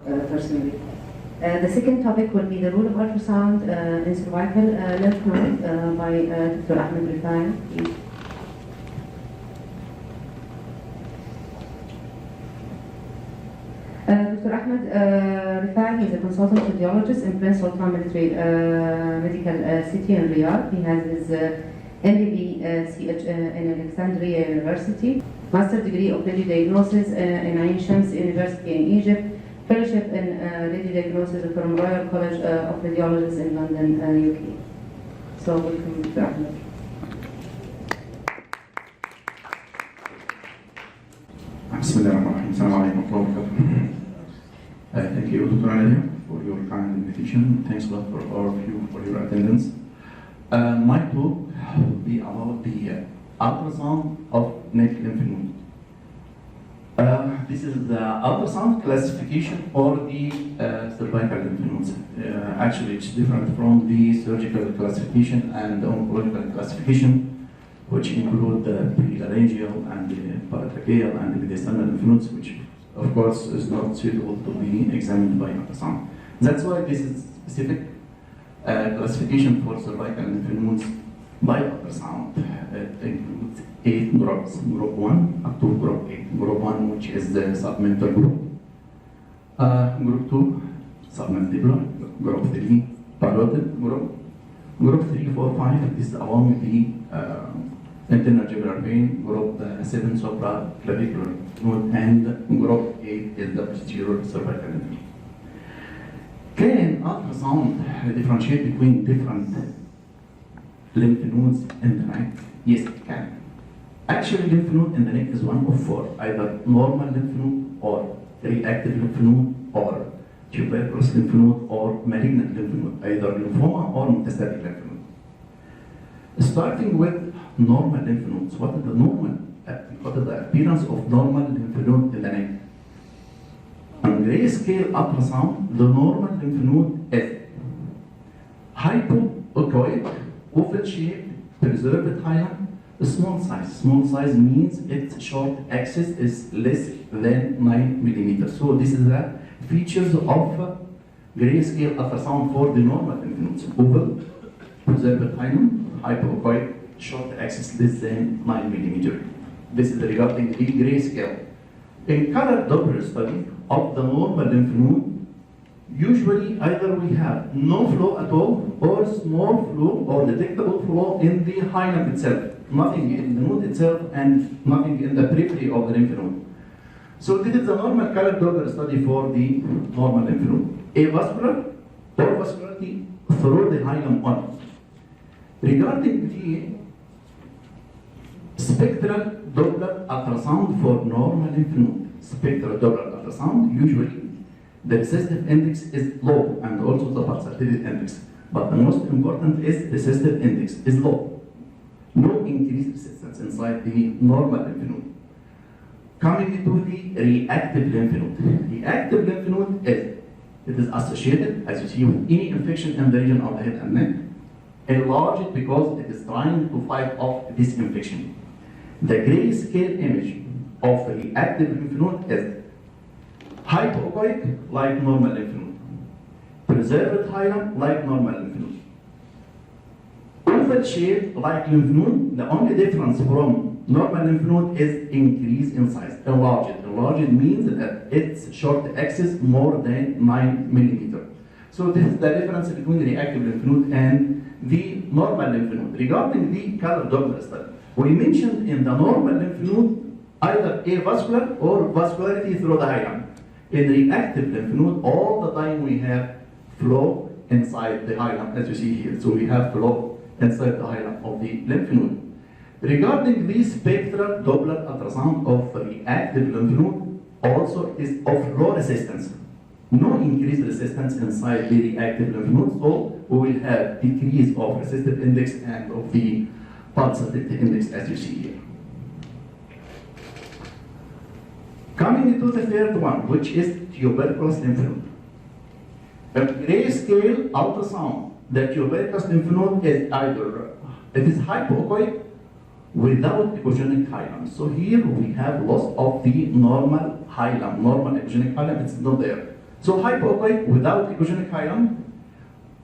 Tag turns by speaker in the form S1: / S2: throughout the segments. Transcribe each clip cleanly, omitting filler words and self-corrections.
S1: Personally. The second topic will be the role of ultrasound in cervical lymph node by Dr. Ahmed Refaey. Dr. Ahmed Refaey is a consultant radiologist in Prince Sultan Military Medical City in Riyadh. He has his MBBCH in Alexandria University, master degree of radio diagnosis in Ain Shams University in Egypt, fellowship in radio diagnosis from Royal College of Radiologists in London, UK. So welcome, Dr. Ahmed.
S2: Thank you, Dr. Alia, for your kind invitation. Thanks a lot for all of you for your attendance. My talk will be about the ultrasound of neck lymph node. This is the ultrasound classification for the cervical lymph nodes. Actually, it's different from the surgical classification and oncological classification, which include the prelaryngeal and the paratracheal and the mediastinal lymph nodes, which of course is not suitable to be examined by ultrasound. That's why this is specific classification for cervical lymph nodes by ultrasound. It includes 8 groups, group 1 up to group 8. Group 1, which is the submental group. Group 2, submandibular. Group 3, parotid group. Group 3, 4, 5 is along the internal jugular vein. Group 7, supraclavicular node, and group 8 is the posterior cervical lymph node. Can ultrasound differentiate between different lymph nodes in the neck? Yes, it can. Actually, lymph node in the neck is one of 4, either normal lymph node or reactive lymph node or tuberculous lymph node or malignant lymph node, either lymphoma or metastatic lymph node. Starting with normal lymph nodes, what is the appearance of normal lymph node in the neck? On grayscale ultrasound, the normal lymph node is hypoechoic, oval-shaped, preserved hilum, small size. Small size means its short axis is less than 9 millimeters. So this is the features of grayscale ultrasound for the normal lymph nodes. Oval, preserved hilum, hypoechoic, short axis less than 9 millimeters. This is regarding the grayscale. In color Doppler study of the normal lymph node, usually either we have no flow at all or small flow or detectable flow in the hilum itself. Nothing in the node itself and nothing in the periphery of the lymph node. So this is the normal color Doppler study for the normal lymph node. Avascular or vascularity through the hilum on. Regarding the spectral Doppler ultrasound for normal lymph node. Spectral Doppler ultrasound, usually the resistive index is low and also the pulsatility index. But the most important is resistive index is low. No increased resistance inside the normal lymph node. Coming to the reactive lymph node. Reactive lymph node is associated, as you see, with any infection in the region of the head and neck. Enlarged because it is trying to fight off this infection. The grayscale image of the reactive lymph node is hypoechoic like normal lymph node, preserved hilum like normal lymph node, oval shaped like lymph node. The only difference from normal lymph node is increase in size, enlarged. Enlarged means that its short axis more than 9 millimeters. So this is the difference between the reactive lymph node and the normal lymph node. Regarding the color Doppler study, we mentioned in the normal lymph node either avascular or vascularity through the hilum. In reactive lymph node, all the time we have flow inside the hilum, as you see here. So we have flow inside the hilum of the lymph node. Regarding the spectral Doppler ultrasound of reactive lymph node, also it is of low resistance. No increased resistance inside the reactive lymph node, so we will have decrease of resistive index and of the pulsatility index, as you see here. Coming into the third one, which is tuberculous lymph node. A grayscale ultrasound, the tuberculous lymph node is either, it is hypoechoic without echogenic hilum. So here we have loss of the normal hilum, normal echogenic hilum, it's not there. So hypoechoic without echogenic hilum,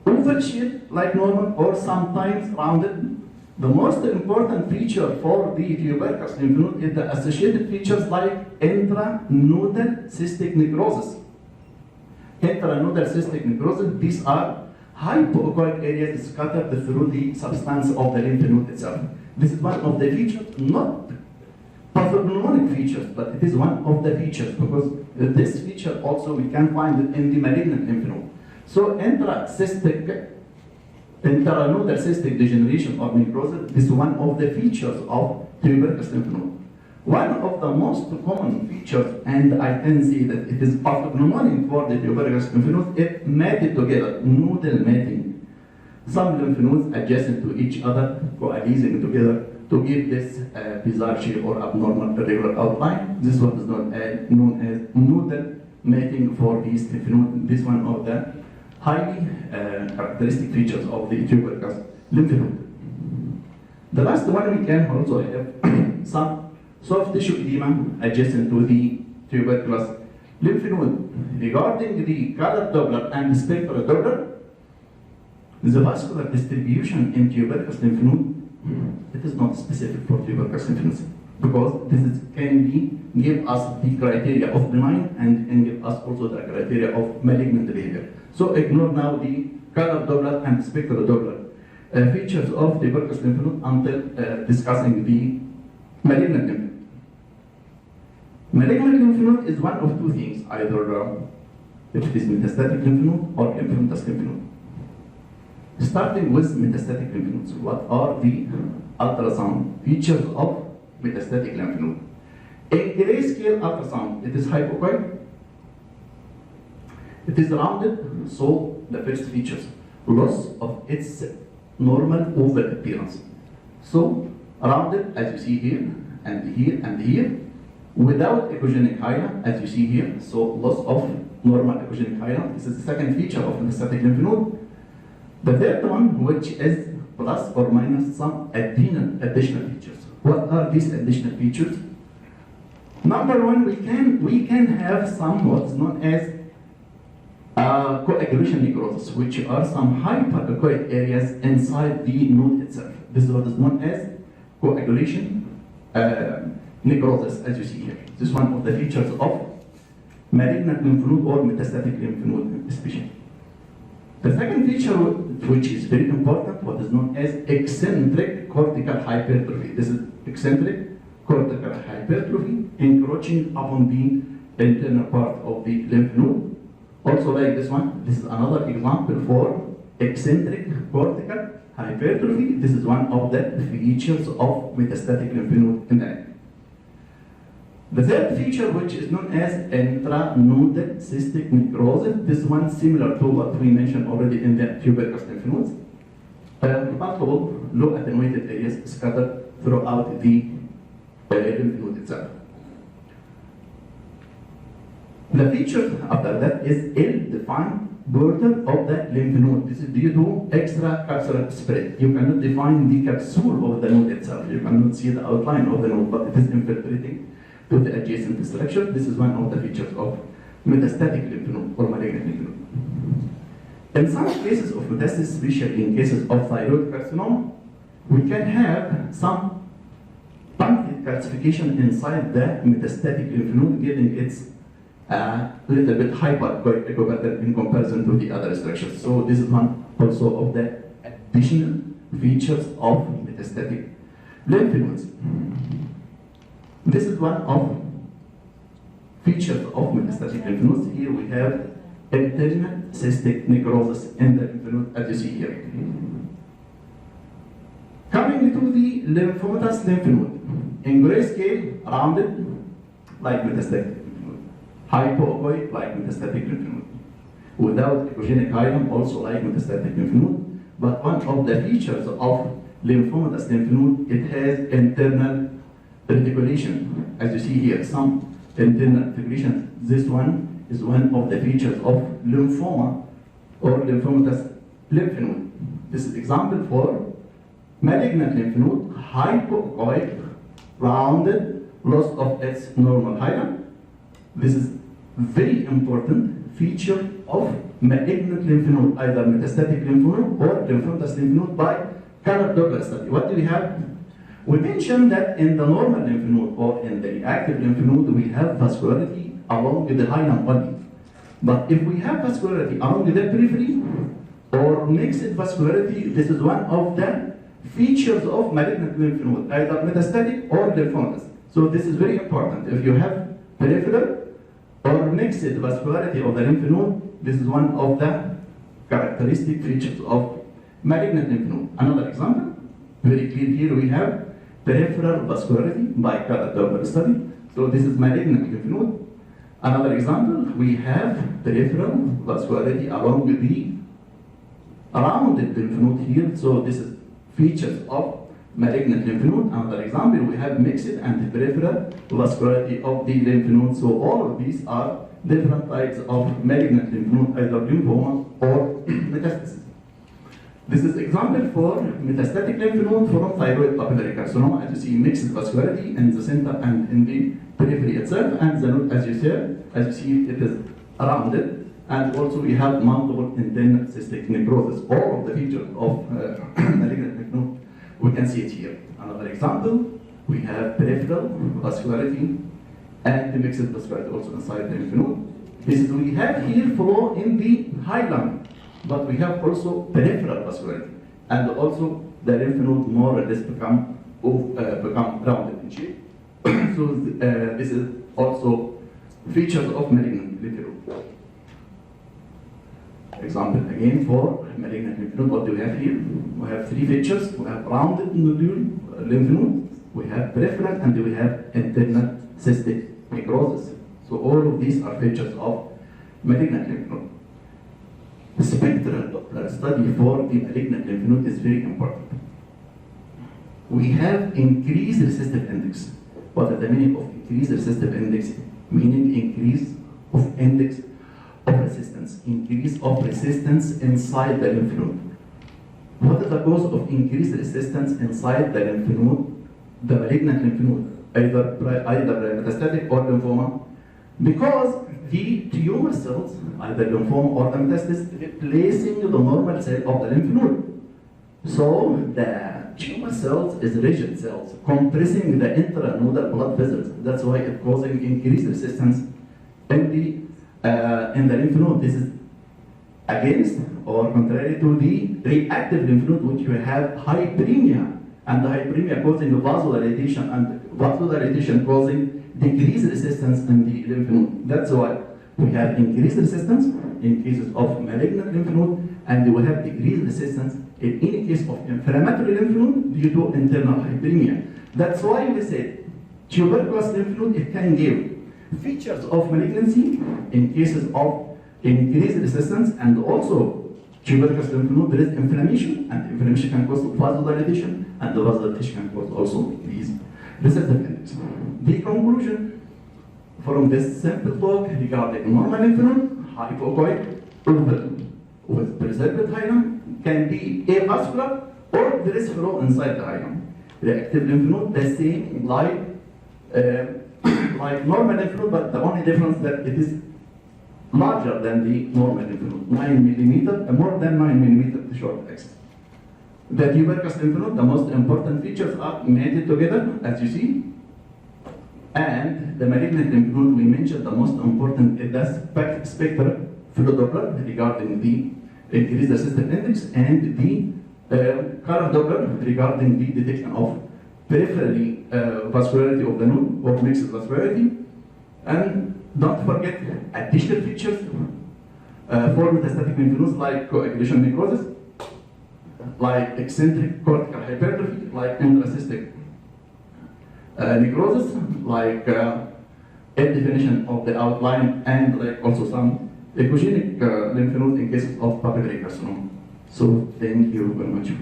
S2: oval shaped like normal or sometimes rounded. The most important feature for the tuberculous lymph node is the associated features like intranodal cystic necrosis. Intranodal cystic necrosis, these are hypoechoic areas scattered through the substance of the lymph node itself. This is one of the features, not pathognomonic features, but it is one of the features because this feature also we can find it in the malignant lymph node. So intranodal cystic degeneration or necrosis is one of the features of tuberculous lymph node. One of the most common features, and I can say that it is pathognomonic for the tuberculous lymph node, is matted together, nodal matting. Some lymph nodes adjacent to each other, coalescing together to give this bizarre shape or abnormal irregular outline. This one is known as nodal matting for these lymph nodes. This one of the highly characteristic features of the tuberculous lymph node. The last one we can also have some soft tissue edema adjacent to the tuberculous lymph node. Regarding the color Doppler and spectral Doppler, the vascular distribution in tuberculous lymph node, it is not specific for tuberculous lymph nodes because can give us the criteria of benign and give us also the criteria of malignant behavior. So ignore now the color Doppler and spectral Doppler features of tuberculous lymph node until discussing the malignant lymph node. Malignant lymph node is one of two things, either if it is metastatic lymph node or lymphomatous lymph node. Starting with metastatic lymph nodes, what are the ultrasound features of metastatic lymph node? In grayscale ultrasound, it is hypoechoic, it is rounded, so the first features, loss of its normal oval appearance. So rounded as you see here, and here, and here, without echogenic hilum, as you see here, so loss of normal echogenic hilum. This is the second feature of metastatic lymph node. The third one, which is plus or minus some additional features. What are these additional features? Number one, we can have some what's known as coagulation necrosis, which are some hyperechoic areas inside the node itself. This is what is known as coagulation necrosis, as you see here. This is one of the features of malignant lymph node or metastatic lymph node especially. The second feature, which is very important, what is known as eccentric cortical hypertrophy. This is eccentric cortical hypertrophy encroaching upon the internal part of the lymph node. Also like this one, this is another example for eccentric cortical hypertrophy. This is one of the features of metastatic lymph node in the neck. The third feature, which is known as intranodal cystic necrosis, this one similar to what we mentioned already in the tuberculous lymph nodes. Multiple low attenuated areas scattered throughout the lymph node itself. The feature after that is ill-defined border of the lymph node. This is due to extracapsular spread. You cannot define the capsule of the node itself. You cannot see the outline of the node, but it is infiltrating to the adjacent structure. This is one of the features of metastatic lymph node or malignant lymph node. In some cases of metastasis, especially in cases of thyroid carcinoma, we can have some punctate calcification inside the metastatic lymph node, giving its a little bit hyper-echo pattern in comparison to the other structures. So this is one also of the additional features of metastatic lymph nodes. This is one of features of metastatic lymph nodes. Here we have internal cystic necrosis in the lymph node, as you see here. Coming to the lymphomatous lymph node, in grayscale, rounded like metastatic lymph node, hypoechoic like metastatic lymph node, without echogenic hilum also like metastatic lymph node. But one of the features of lymphomatous lymph node, it has internal reticulation, as you see here, some internal reticulation. This one is one of the features of lymphoma or lymphomatous lymph node. This is example for malignant lymph node, hypoechoic, rounded, loss of its normal hilum. This is very important feature of malignant lymph node, either metastatic lymph node or lymphomatous lymph node by color Doppler study. What do we have? We mentioned that in the normal lymph node or in the active lymph node, we have vascularity along with the hilum only. But if we have vascularity along the periphery or mixed vascularity, this is one of the features of malignant lymph node, either metastatic or lymphomatous. So this is very important. If you have peripheral or mixed vascularity of the lymph node, this is one of the characteristic features of malignant lymph node. Another example, very clear here, we have peripheral vascularity by Doppler study. So this is malignant lymph node. Another example, we have peripheral vascularity along with the rounded lymph node here. So this is features of malignant lymph node. Another example, we have mixed and peripheral vascularity of the lymph node. So all of these are different types of malignant lymph node, either lymphoma or metastasis. This is example for metastatic lymph node from thyroid papillary carcinoma. As you see, mixed vascularity in the center and in the periphery itself, and the node, as you see, it is rounded, and also we have multiple indent cystic necrosis. All of the features of malignant lymph node, we can see it here. Another example, we have peripheral vascularity and the mixed vascularity also inside the lymph node. This is, we have here flow in the hilum, but we have also peripheral vascularity, and also the lymph node more or less become rounded in shape. So this is also features of malignant lymph node. Example again for malignant lymph node, what do we have here? We have three features. We have rounded nodule lymph node, we have peripheral, and we have internal cystic necrosis. So all of these are features of malignant lymph node. Spectral Doppler study for the malignant lymph node is very important. We have increased resistive index. What is the meaning of increased resistive index? Meaning increase of index of resistance, increase of resistance inside the lymph node. What is the cause of increased resistance inside the lymph node, the malignant lymph node, either metastatic or lymphoma? Because the tumor cells, either lymphoma or the metastasis, replacing the normal cell of the lymph node. So the tumor cells is rigid cells, compressing the intranodal blood vessels. That's why it's causing increased resistance in the lymph node. This is against or contrary to the reactive lymph node, which we have hyperemia, and the hyperemia causing vasodilation, and vasodilation causing decreased resistance in the lymph node. That's why we have increased resistance in cases of malignant lymph node, and we have decreased resistance in any case of inflammatory lymph node due to internal hyperemia. That's why we said tuberculous lymph node, it can give features of malignancy in cases of increased resistance, and also tuberculous lymph node, there is inflammation, and inflammation can cause vasodilation, and the vasodilation can cause also increased resistive index. The conclusion from this simple talk regarding normal lymph node, hypoechoic, oval with preserved hilum, can be avascular or there is flow inside the hilum. Reactive lymph node, the same like normal lymph node, but the only difference that it is larger than the normal lymph node, 9 millimeter, more than 9 millimeter the short axis. The tuberculous lymph node, the most important features are mated together, as you see. And the malignant lymph node, we mentioned the most important is the spectral flow Doppler regarding the increased resistive index, and the color Doppler regarding the detection of peripherally vascularity of the node or mixed vascularity. And don't forget additional features for metastatic lymph nodes like coagulation necrosis, like eccentric cortical hypertrophy, like intracystic necrosis, like definition of the outline, and like also some echogenic lymph nodes in cases of papillary carcinoma. So thank you very much.